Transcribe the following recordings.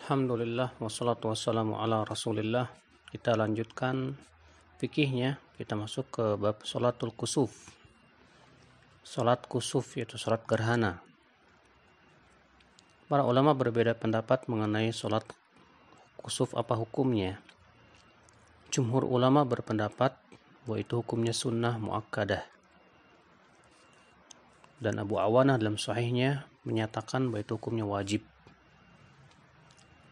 Alhamdulillah wassalatu wassalamu ala rasulillah. Kita lanjutkan fikihnya. Kita masuk ke bab sholatul kusuf. Sholat kusuf yaitu sholat gerhana. Para ulama berbeda pendapat mengenai sholat kusuf apa hukumnya. Jumhur ulama berpendapat bahwa itu hukumnya sunnah muakkadah. Dan Abu Awanah dalam sahihnya menyatakan bahwa itu hukumnya wajib.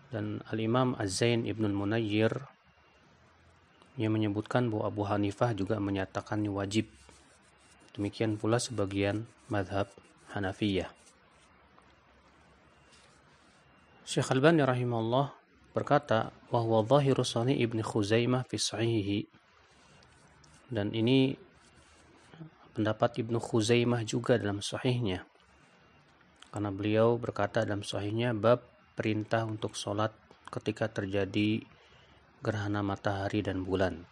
Dan Al-Imam Az-Zain Ibnul Munayyir yang menyebutkan bahwa Abu Hanifah juga menyatakannya wajib. Demikian pula sebagian madhab Hanafiyah. Syekh Al-Albani rahimahullah berkata bahwa zahiru sani Ibn Khuzaimah fi sahihi, dan ini pendapat Ibnu Khuzaimah juga dalam sahihnya, karena beliau berkata dalam sahihnya bab perintah untuk sholat ketika terjadi gerhana matahari dan bulan.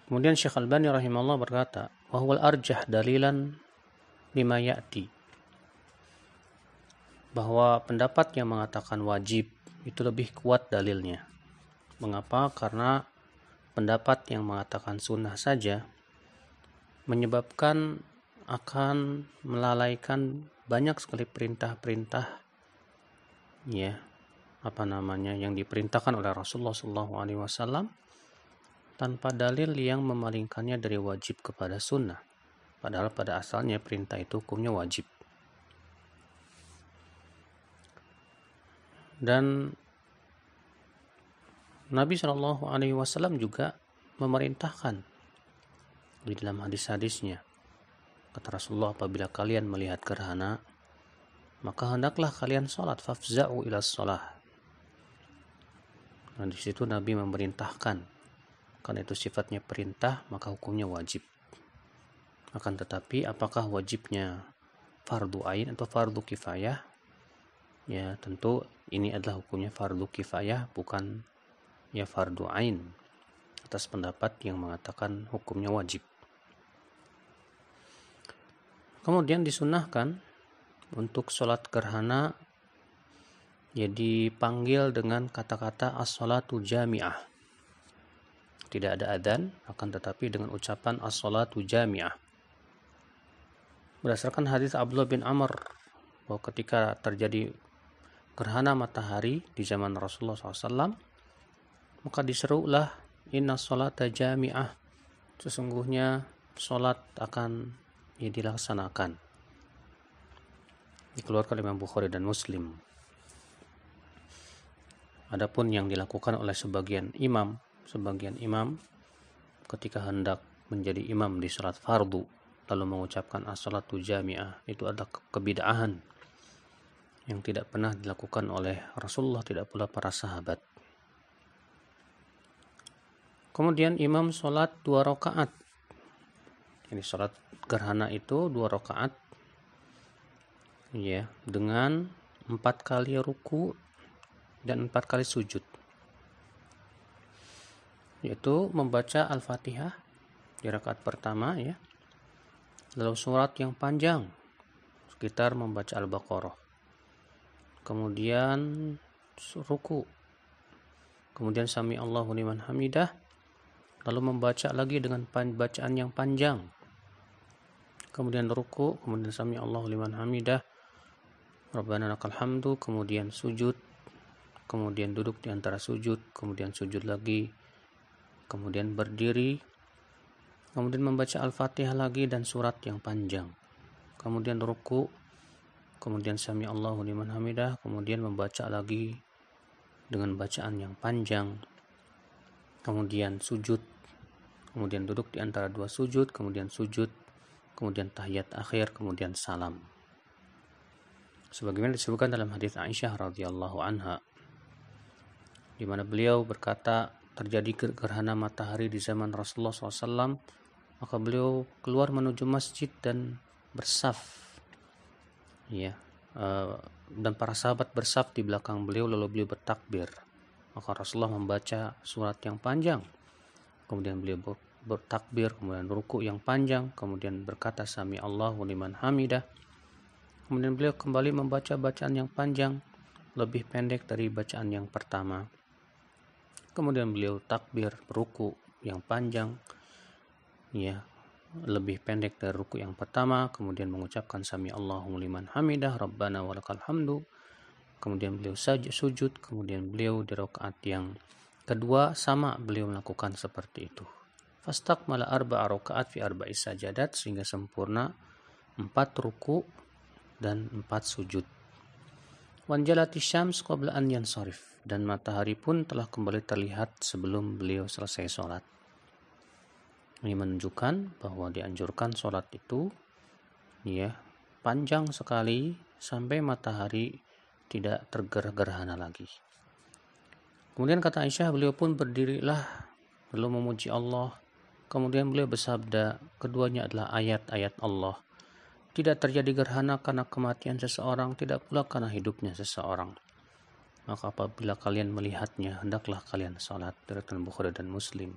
Kemudian Syekh Al-Albani rahimahullah berkata wahwal arjah dalilan lima ya'ti, bahwa pendapat yang mengatakan wajib itu lebih kuat dalilnya. Mengapa? Karena pendapat yang mengatakan sunnah saja menyebabkan akan melalaikan banyak sekali perintah-perintah yang diperintahkan oleh Rasulullah SAW tanpa dalil yang memalingkannya dari wajib kepada sunnah. Padahal pada asalnya perintah itu hukumnya wajib. Dan Nabi SAW juga memerintahkan di dalam hadis-hadisnya. Kata Rasulullah, apabila kalian melihat gerhana, maka hendaklah kalian sholat, fafza'u ila sholah. Nah, di situ Nabi memerintahkan, karena itu sifatnya perintah, maka hukumnya wajib. Akan tetapi, apakah wajibnya fardu ain atau fardu kifayah? Ya, tentu ini adalah hukumnya fardu kifayah, bukan fardu ain, atas pendapat yang mengatakan hukumnya wajib. Kemudian disunahkan untuk sholat gerhana dipanggil dengan kata-kata as-sholatu jami'ah. Tidak ada adzan, akan tetapi dengan ucapan as-sholatu jami'ah. Berdasarkan hadis Abdullah bin Amr bahwa ketika terjadi gerhana matahari di zaman Rasulullah SAW, maka diserulah inna sholata jami'ah, sesungguhnya sholat akan dilaksanakan. Dikeluarkan oleh Imam Bukhari dan Muslim. Adapun yang dilakukan oleh sebagian imam ketika hendak menjadi imam di salat fardu lalu mengucapkan as-sholatu jami'ah, itu adalah kebid'ahan yang tidak pernah dilakukan oleh Rasulullah, tidak pula para sahabat. Kemudian imam sholat 2 rakaat. Ini sholat gerhana itu 2 rakaat, dengan 4 kali ruku dan 4 kali sujud, yaitu membaca Al-Fatihah di rakaat pertama, lalu surat yang panjang sekitar membaca Al-Baqarah, kemudian ruku, kemudian sami Allahu liman hamidah, lalu membaca lagi dengan bacaan yang panjang, kemudian ruku, kemudian sami Allahu liman hamidah, Rabbana lakal hamdu, kemudian sujud, kemudian duduk di antara sujud, kemudian sujud lagi, kemudian berdiri, kemudian membaca Al-Fatihah lagi dan surat yang panjang, kemudian ruku, kemudian sami Allahu liman hamidah, kemudian membaca lagi dengan bacaan yang panjang, kemudian sujud, kemudian duduk di antara 2 sujud, kemudian sujud, kemudian tahiyat akhir, kemudian salam. Sebagaimana disebutkan dalam hadis Aisyah radhiyallahu anha, di mana beliau berkata terjadi gerhana matahari di zaman Rasulullah SAW, maka beliau keluar menuju masjid dan bersaf, dan para sahabat bersaf di belakang beliau, lalu beliau bertakbir. Maka Rasulullah membaca surat yang panjang, kemudian beliau bertakbir, kemudian ruku yang panjang, kemudian berkata sami Allahu liman hamidah, Kemudian beliau kembali membaca bacaan yang panjang, lebih pendek dari bacaan yang pertama. Kemudian beliau takbir ruku yang panjang, ya, lebih pendek dari ruku yang pertama. Kemudian mengucapkan sami Allahu liman hamidah, Rabbana walakal hamdu. Kemudian beliau sujud. Kemudian beliau di rakaat yang kedua sama beliau melakukan seperti itu. Fastakmala arba'a rakaat fi arba'i sajadat, sehingga sempurna 4 ruku dan 4 sujud. Wanjalati syams qabla an yansarif, dan matahari pun telah kembali terlihat sebelum beliau selesai sholat. Ini menunjukkan bahwa dianjurkan sholat itu ya panjang sekali sampai matahari tidak tergerhana lagi. Kemudian kata Aisyah, beliau pun berdirilah lalu memuji Allah. Kemudian beliau bersabda, keduanya adalah ayat-ayat Allah. Tidak terjadi gerhana karena kematian seseorang, tidak pula karena hidupnya seseorang. Maka apabila kalian melihatnya, hendaklah kalian sholat. Diriwayatkan Bukhari dan Muslim.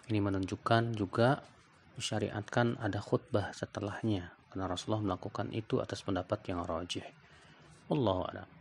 Ini menunjukkan juga disyariatkan ada khutbah setelahnya, karena Rasulullah melakukan itu atas pendapat yang rajih. Wallahu a'lam.